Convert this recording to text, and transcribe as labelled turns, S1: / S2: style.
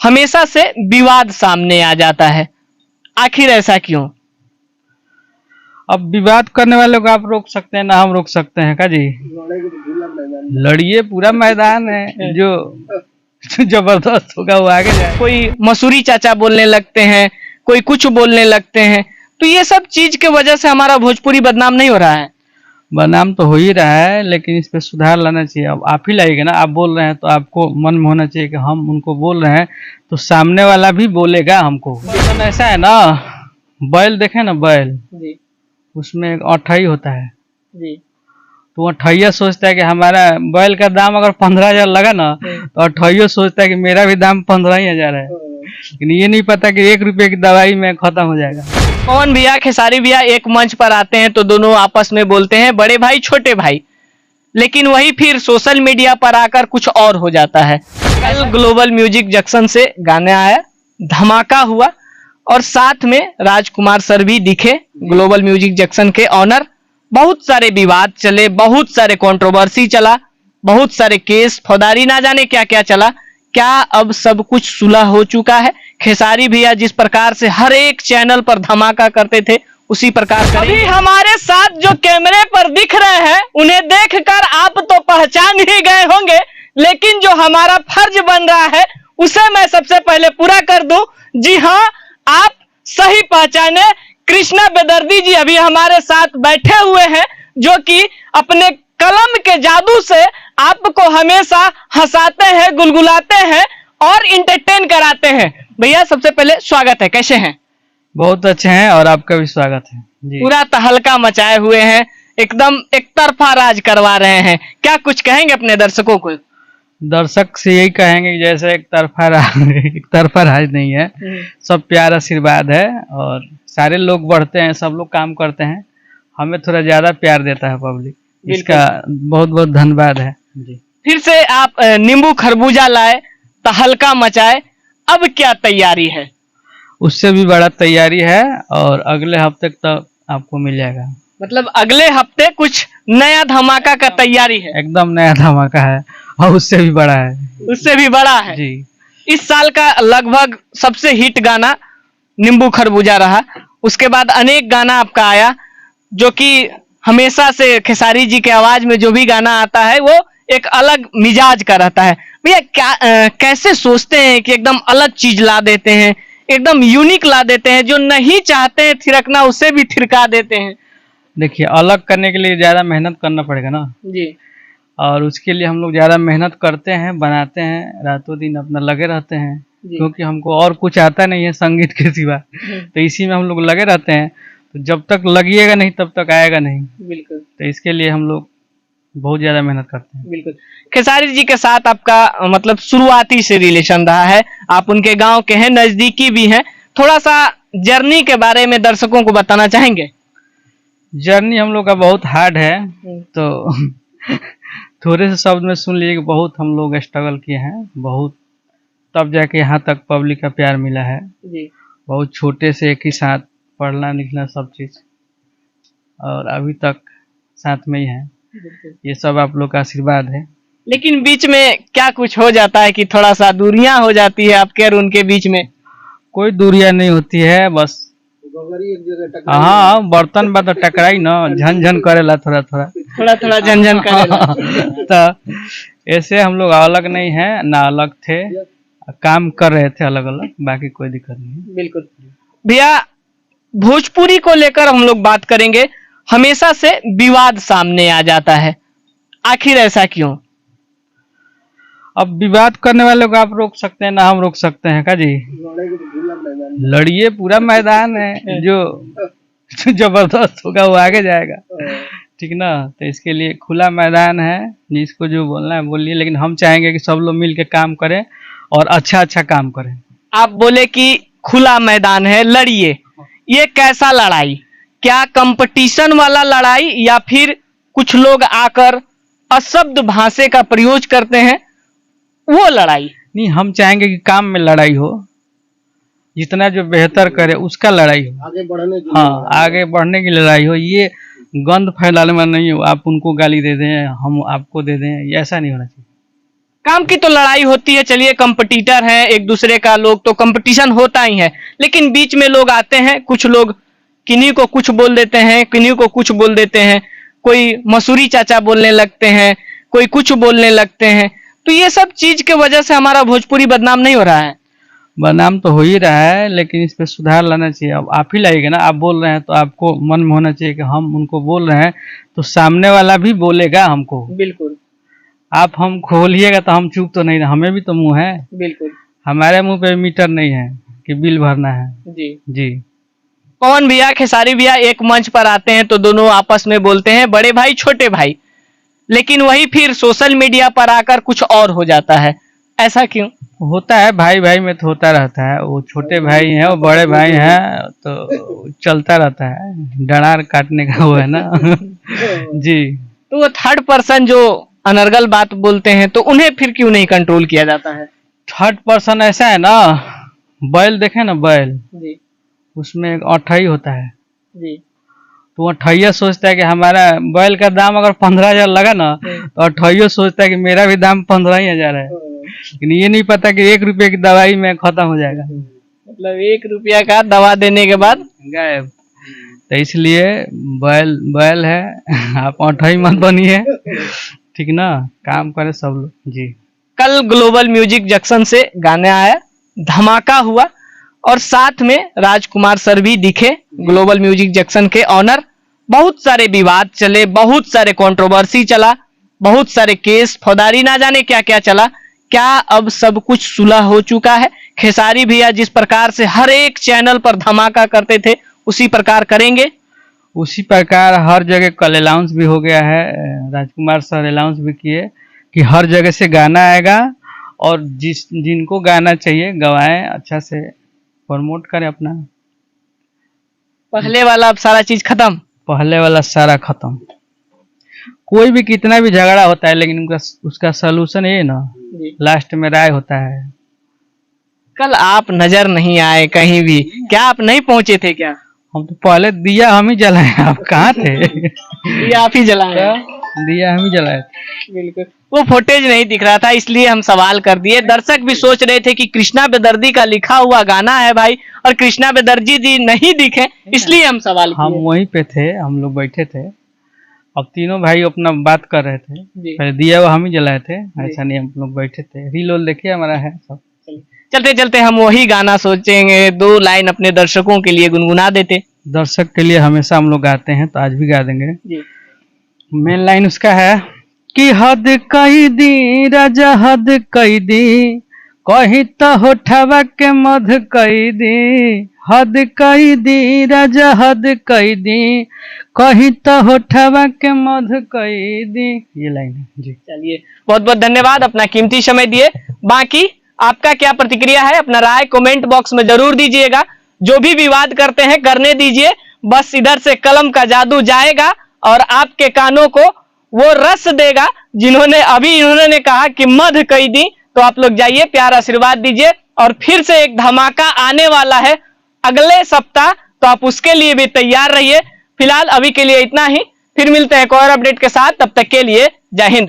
S1: हमेशा से विवाद सामने आ जाता है, आखिर ऐसा क्यों?
S2: अब विवाद करने वालों को आप रोक सकते हैं ना हम रोक सकते हैं का जी? लड़िए, पूरा मैदान है, जो जबरदस्त होगा वो आगे जाए।
S1: कोई मसूरी चाचा बोलने लगते हैं, कोई कुछ बोलने लगते हैं, तो ये सब चीज के वजह से हमारा भोजपुरी बदनाम नहीं हो रहा है?
S2: बदनाम तो हो ही रहा है, लेकिन इस पे सुधार लाना चाहिए। अब आप ही लाइएगा ना, आप बोल रहे हैं तो आपको मन में होना चाहिए कि हम उनको बोल रहे हैं तो सामने वाला भी बोलेगा हमको। लेकिन ऐसा है ना, बैल देखे ना, बैल
S1: जी
S2: उसमें एक अठाई होता है,
S1: जी।
S2: तो अठाइया सोचता है कि हमारा बैल का दाम अगर 15,000 लगा ना तो अठाइया सोचता है कि मेरा भी दाम 15,000 है, लेकिन ये नहीं पता कि 1 रुपये की दवाई में खत्म हो जाएगा।
S1: पवन भैया, खेसारी भैया एक मंच पर आते हैं तो दोनों आपस में बोलते हैं बड़े भाई छोटे भाई, लेकिन वही फिर सोशल मीडिया पर आकर कुछ और हो जाता है। कल ग्लोबल म्यूजिक जंक्शन से गाना आया, धमाका हुआ, और साथ में राजकुमार सर भी दिखे, ग्लोबल म्यूजिक जंक्शन के ऑनर। बहुत सारे विवाद चले, बहुत सारे कंट्रोवर्सी चला, बहुत सारे केस फौजदारी ना जाने क्या क्या चला। क्या अब सब कुछ सुलह हो चुका है? खेसारी भैया जिस प्रकार से हर एक चैनल पर धमाका करते थे उसी प्रकार अभी हमारे साथ जो कैमरे पर दिख रहे हैं उन्हें देखकर आप तो पहचान ही गए होंगे, लेकिन जो हमारा फर्ज बन रहा है उसे मैं सबसे पहले पूरा कर दूं। जी हाँ, आप सही पहचाने, कृष्णा बेदर्दी जी अभी हमारे साथ बैठे हुए हैं, जो कि अपने कलम के जादू से आपको हमेशा हंसाते हैं, गुलगुलाते हैं और इंटरटेन कराते हैं। भैया सबसे पहले स्वागत है, कैसे हैं?
S2: बहुत अच्छे हैं, और आपका भी स्वागत है जी।
S1: पूरा तहलका मचाए हुए हैं, एकदम एक तरफा राज करवा रहे हैं, क्या कुछ कहेंगे अपने दर्शकों को?
S2: दर्शक से यही कहेंगे कि जैसे एक तरफा राज नहीं है, सब प्यार आशीर्वाद है, और सारे लोग बढ़ते हैं, सब लोग काम करते हैं, हमें थोड़ा ज्यादा प्यार देता है पब्लिक, इसका बहुत बहुत धन्यवाद है जी।
S1: फिर से आप नींबू खरबूजा लाए, तहलका मचाए, अब क्या तैयारी है?
S2: उससे भी बड़ा तैयारी है, और अगले हफ्ते तक आपको मिल जाएगा।
S1: मतलब अगले हफ्ते कुछ नया धमाका का तैयारी है?
S2: एकदम नया धमाका है, और उससे भी बड़ा है।
S1: उससे भी बड़ा है
S2: जी।
S1: इस साल का लगभग सबसे हिट गाना नींबू खरबूजा रहा, उसके बाद अनेक गाना आपका आया, जो कि हमेशा से खेसारी जी के आवाज में जो भी गाना आता है वो एक अलग मिजाज का रहता है। भैया क्या कैसे सोचते हैं कि एकदम अलग चीज ला देते हैं, एकदम यूनिक ला देते हैं, जो नहीं चाहते हैं थिरकना उसे भी थिरका देते हैं?
S2: देखिए, अलग करने के लिए ज्यादा मेहनत करना पड़ेगा ना
S1: जी, और
S2: उसके लिए हम लोग ज्यादा मेहनत करते हैं, बनाते हैं, रातों दिन अपना लगे रहते हैं, क्योंकि हमको और कुछ आता नहीं है संगीत के सिवा, तो इसी में हम लोग लगे रहते हैं। तो जब तक लगिएगा नहीं तब तक आएगा नहीं।
S1: बिल्कुल।
S2: तो इसके लिए हम लोग बहुत ज्यादा मेहनत करते हैं।
S1: बिल्कुल। खेसारी जी के साथ आपका मतलब शुरुआती से रिलेशन रहा है, आप उनके गांव के हैं, नजदीकी भी हैं, थोड़ा सा जर्नी के बारे में दर्शकों को बताना चाहेंगे?
S2: जर्नी हम लोग का बहुत हार्ड है, तो थोड़े से शब्द में सुन लीजिए कि बहुत हम लोग स्ट्रगल किए हैं, बहुत, तब जाके यहाँ तक पब्लिक का प्यार मिला है जी। बहुत छोटे से एक ही साथ पढ़ना लिखना सब चीज, और अभी तक साथ में ही है, ये सब आप लोग का आशीर्वाद है।
S1: लेकिन बीच में क्या कुछ हो जाता है कि थोड़ा सा दूरियां हो जाती है आपके और उनके बीच में? कोई
S2: दूरियां नहीं होती है, बस हाँ, बर्तन बा तो टकराई ना, झन करेला, थोड़ा थोड़ा
S1: झन करेला।
S2: तो ऐसे हम लोग अलग नहीं है ना, अलग थे, काम कर रहे थे अलग अलग, बाकी कोई दिक्कत नहीं।
S1: बिल्कुल भैया, भोजपुरी को लेकर हम लोग बात करेंगे, हमेशा से विवाद सामने आ जाता है, आखिर ऐसा क्यों?
S2: अब विवाद करने वालों को आप रोक सकते हैं ना हम रोक सकते हैं का जी? लड़िए, पूरा मैदान है, जो जबरदस्त होगा वो आगे जाएगा, ठीक ना? तो इसके लिए खुला मैदान है, जिसको जो बोलना है बोलिए, लेकिन हम चाहेंगे कि सब लोग मिल के काम करें और अच्छा काम करें।
S1: आप बोले कि खुला मैदान है, लड़िए, ये कैसा लड़ाई? क्या कंपटीशन वाला लड़ाई, या फिर कुछ लोग आकर अशब्द भाषा का प्रयोग करते हैं वो लड़ाई?
S2: नहीं, हम चाहेंगे कि काम में लड़ाई हो, जितना जो बेहतर करे उसका लड़ाई हो, आगे बढ़ने की, हाँ, आगे बढ़ने की लड़ाई हो, ये गंद फैलाने में नहीं हो, आप उनको गाली दे दें हम आपको दे दें, ऐसा नहीं होना चाहिए।
S1: काम की तो लड़ाई होती है, चलिए कंपटीटर हैं एक दूसरे का, लोग तो कंपटीशन होता ही है, लेकिन बीच में लोग आते हैं, कुछ लोग किन्हीं को कुछ बोल देते हैं, किन्हीं को कुछ बोल देते हैं, कोई मसूरी चाचा बोलने लगते हैं, कोई कुछ बोलने लगते हैं, तो ये सब चीज के वजह से हमारा भोजपुरी बदनाम नहीं हो रहा है।
S2: बदनाम तो हो ही रहा है, लेकिन इस पे सुधार लाना चाहिए। अब आप ही लाइएगा ना, आप बोल रहे हैं तो आपको मन में होना चाहिए कि हम उनको बोल रहे हैं तो सामने वाला भी बोलेगा हमको।
S1: बिल्कुल
S2: आप हम खोलिएगा तो हम चुप तो नहीं, हमें भी तो मुंह है,
S1: बिल्कुल।
S2: हमारे मुंह पे मीटर नहीं है कि बिल भरना है।
S1: जी
S2: जी।
S1: पवन भैया, खेसारी भैया एक मंच पर आते हैं तो दोनों आपस में बोलते हैं बड़े भाई छोटे भाई, लेकिन वही फिर सोशल मीडिया पर आकर कुछ और हो जाता है, ऐसा क्यों?
S2: होता है, भाई भाई में तो होता रहता है। वो छोटे भाई हैं, वो बड़े भाई हैं, तो चलता रहता है, डरार काटने का वो है ना। जी।
S1: तो वो थर्ड पर्सन जो अनर्गल बात बोलते हैं तो उन्हें फिर क्यों नहीं कंट्रोल किया जाता है?
S2: थर्ड पर्सन ऐसा है ना, बैल देखे ना, बैल,
S1: जी
S2: उसमें एक अठई होता है,
S1: जी
S2: तो अठैया सोचता है कि हमारा बैल का दाम अगर 15,000 लगा ना, तो अठैया सोचता है कि मेरा भी दाम 15,000 है, लेकिन ये नहीं पता कि 1 रुपये की दवाई में खत्म हो जाएगा,
S1: मतलब 1 रुपया का दवा देने के बाद
S2: गायब। तो इसलिए बैल बैल है, आप अठई मत बनिए, ठीक ना, काम करे सब लोग। जी।
S1: कल ग्लोबल म्यूजिक जंक्शन से गाना आया, धमाका हुआ, और साथ में राजकुमार सर भी दिखे, ग्लोबल म्यूजिक जंक्शन के ऑनर। बहुत सारे विवाद चले, बहुत सारे कंट्रोवर्सी चला, बहुत सारे केस फौजदारी ना जाने क्या क्या चला। क्या अब सब कुछ सुलह हो चुका है? खेसारी भैया जिस प्रकार से हर एक चैनल पर धमाका करते थे उसी प्रकार करेंगे?
S2: उसी प्रकार हर जगह कल अनाउंस भी हो गया है, राजकुमार सर अनाउंस भी किए कि हर जगह से गाना आएगा, और जिनको गाना चाहिए गवाएं, अच्छा से प्रमोट करें अपना।
S1: पहले वाला अब सारा चीज खत्म,
S2: पहले वाला सारा खत्म। कोई भी कितना भी झगड़ा होता है, लेकिन उसका सलूशन ये ना, लास्ट में राय होता है।
S1: कल आप नजर नहीं आए कहीं भी, क्या आप नहीं पहुंचे थे क्या?
S2: हम तो पहले दिया हम ही जलाए, आप कहाँ थे?
S1: ये आप ही जलाए?
S2: दिया हम ही जलाए।
S1: बिल्कुल, वो फुटेज नहीं दिख रहा था इसलिए हम सवाल कर दिए। दर्शक भी सोच रहे थे कि कृष्णा बेदर्जी का लिखा हुआ गाना है भाई, और कृष्णा बेदर्जी जी नहीं दिखे, इसलिए हम सवाल किए।
S2: हम वहीं पे थे, हम लोग बैठे थे, अब तीनों भाई अपना बात कर रहे थे, पहले दिया वो हम ही जलाए थे, ऐसा नहीं, हम लोग बैठे थे। रील देखिए हमारा है सब।
S1: चलते चलते हम वही गाना सोचेंगे, 2 लाइन अपने दर्शकों के लिए गुनगुना देते।
S2: दर्शक के लिए हमेशा हम लोग गाते हैं, तो आज भी गा देंगे। मेन लाइन उसका है कि हद कई दी राजा, हद कई दी, कही तो होठवा के मध कई दी, हद कई दी राजा, हद कई दी, कही तो होठवा के मध कई दी। ये लाइन है जी।
S1: चलिए, बहुत बहुत धन्यवाद अपना कीमती समय दिए। बाकी आपका क्या प्रतिक्रिया है, अपना राय कमेंट बॉक्स में जरूर दीजिएगा। जो भी विवाद करते हैं करने दीजिए, बस इधर से कलम का जादू जाएगा और आपके कानों को वो रस देगा। जिन्होंने अभी इन्होंने कहा कि मध कई दी, तो आप लोग जाइए, प्यार आशीर्वाद दीजिए, और फिर से एक धमाका आने वाला है अगले सप्ताह, तो आप उसके लिए भी तैयार रहिए। फिलहाल अभी के लिए इतना ही, फिर मिलते हैं एक और अपडेट के साथ, तब तक के लिए जय हिंद।